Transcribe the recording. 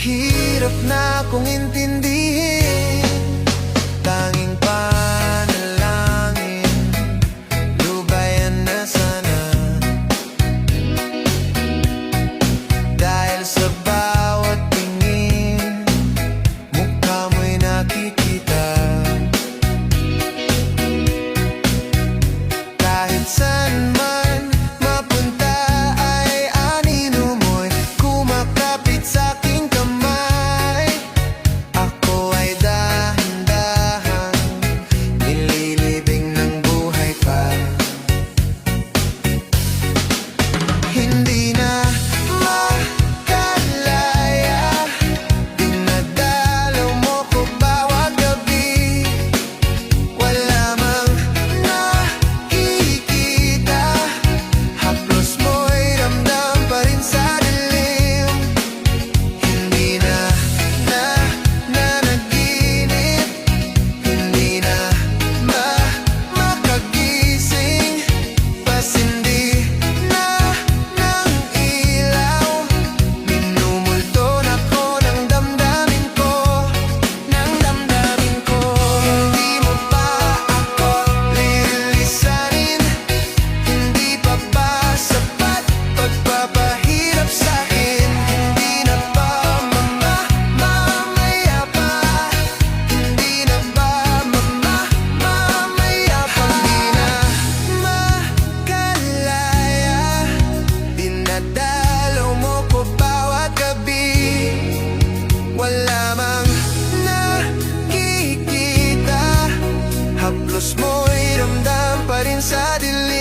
Hirap na kong intindihin, tanging panalangin, lubayan na sana. Dahil sa bawat tingin, mukha mo'y nakikita. Kahit saan man mapunta ay anino mo'y kumakapit sa'king kamay. Ako ay dahan-dahan nililibing ng buhay pa. Hindi na makalaya, dinadalaw mo ko bawat gabi. Wala mang nakikita, haplos mo'y ramdam pa rin sa dilim. Hindi na nanaginip, hindi na makagising, pasindi na ng ilaw. Minumulto na ko ng damdamin ko, ng damdamin ko. Hindi mo pa ako lilisanin, hindi pa ba sapat pagpapahirap sa'kin? Hindi na ba mamamaya pa? Hindi na ba mamamaya pa? Hindi na makalaya, dinadalaw mo ko bawat gabi. Wala mang nakikita, haplos mo'y ramdam pa rin sa dilim.